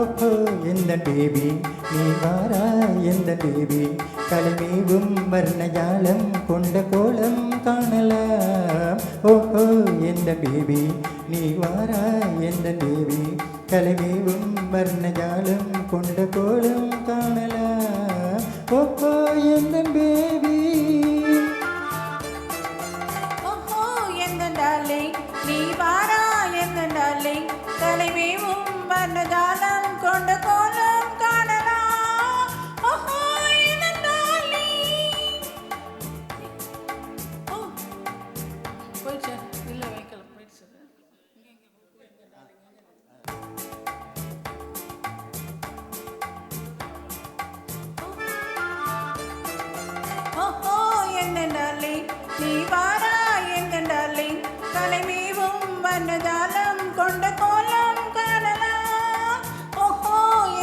ஓஹோ எந்த பேபி நீ வாரா எந்த பேபி கலைமேவும் வர்ணஜாலம் கொண்ட கோலம் காணலாம். ஓஹோ எந்த பேபி நீ வாரா எந்த பேபி கலைமேவும் வர்ணஜாலம் கொண்ட கோலம் காணலாம். ஓஹோ எந்த பேபி ஓஹோ எந்த டார்லிங் நீ வாரா எந்த டார்லிங் கலைமேவும் வர்ணஜாலம் கொண்ட கோலம் காணலாம். ஓஹோ எந்த டார்லிங் ஓ போயிடுச்சு இல்லை வைக்கல போயிடுச்சு. ஓஹோ எந்த டார்லிங் நீ வாரா எந்த டார்லிங் கலைமேவும் வர்ணஜாலம் கொண்ட கோலம் காணலாம். ஓஹோ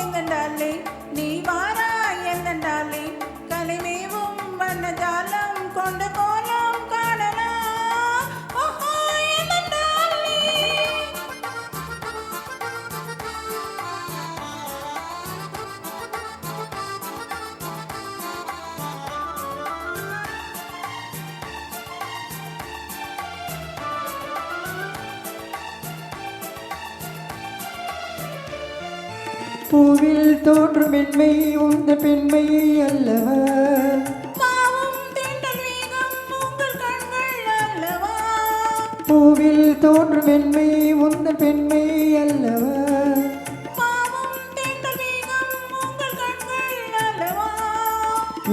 எந்த டார்லிங் நீ வாரா எந்த டார்லிங் கலைமேவும் வர்ணஜாலம் கொண்ட கோலம் காணலாம். ஓஹோ எந்த டார்லிங் பூவில் தோன்றும் மென்மை உந்த பெண்மை அல்லவா. பாவம் தீண்டல் வேகம் உங்கள் கண்கள் அல்லவா. பூவில் தோன்றும் மென்மை உந்த பெண்மை அல்லவா. பாவம் தீண்டல் வேகம் உங்கள் கண்கள் அல்லவா.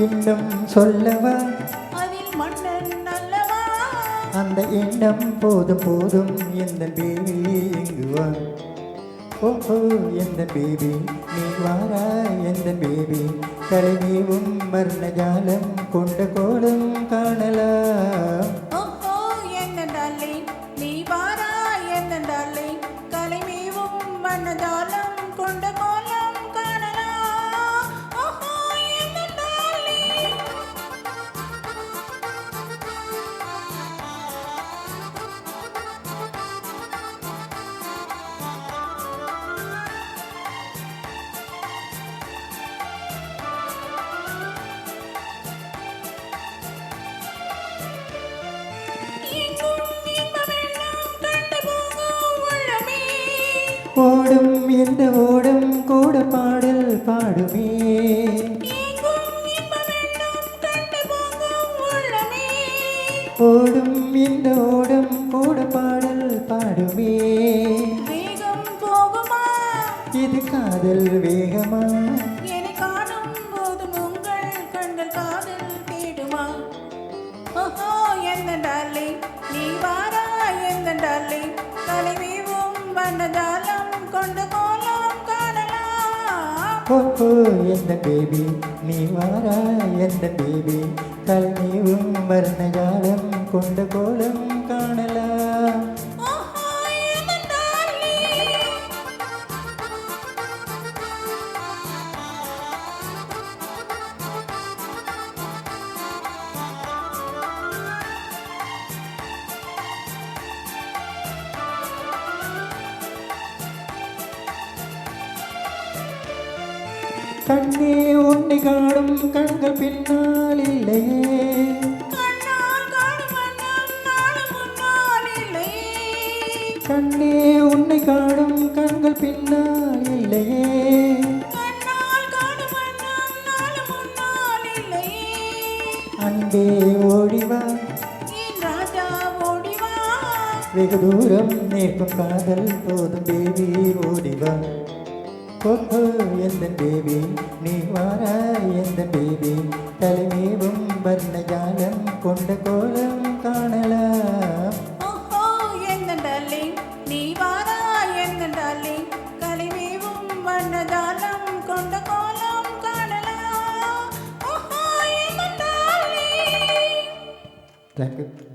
இன்னும் சொல்லவா அதில் மன்னன் அல்லவா. அந்த எண்ணம் போதும் போதும் எந்த பேபி எங்கு வா. ஓஹோ எந்த பேபி நீ வாரா எந்த பேபி கலைமேவும் வர்ணஜாலம் கொண்ட கோலம் காணலாம். ஓஹோ எந்த டார்லிங் நீ வாரா எந்த டார்லிங் கலைமேவும் வர்ணஜாலம் கொண்ட கோலம் காணலாம். ஓஹோ எந்த டார்லிங் எங்கும் இன்ப வெள்ளம் கண்டு போகும் உள்ளமே. ஓடும் எந்த ஓடும் கூட பாடல் பாடுமே. எங்கும் இன்ப வெள்ளம் கண்டு போகும் உள்ளமே. ஓடும் இந்த ஓடும் கூட பாடல் பாடுமே. வேகம் போகுமா இது காதல் வேகமா. என்னை காணும் போதும் உங்கள் கண்கள் காதல் தேடுமா. ஓஹோ எந்த டார்லிங் நீ வாரா எந்த டார்லிங் கலைமேவும் வர்ணஜாலம் கொண்ட கோலம் காணலாம். ஓஹோ எந்த பேபி நீ வாரா எந்த பேபி கலைமேவும் வர்ணஜாலம் கொண்ட கோலம் காணலாம். ஓஹோ எந்த டார்லிங் கண்ணே உன்னை காணும் கண்கள் பின்னால் இல்லையே. கண்ணால் காணும் வண்ணம் நாளும் முன்னால் இல்லையே. கண்ணே உன்னை காணும் கண்கள் பின்னால் இல்லையே. கண்ணால் காணும் வண்ணம் நாளும் முன்னால் இல்லையே. அன்பே ஓடிவா என் ராஜா ஓடிவா. வெகு தூரம் நேர்க்கும் காதல் போதும் பேபி ஓடிவா. ஓஹோ எந்த பேபி நீ வாரா எந்த பேபி கலைமேவும் வர்ணஜாலம் கொண்ட கோலம் காணலாம். ஓஹோ எந்த டார்லிங் நீ வாரா எந்த டார்லிங் கலைமேவும் வண்ணஜாலம் கொண்ட கோலம் காணலாம். ஓஹோ எந்த டார்லிங் தேங்க்யூ.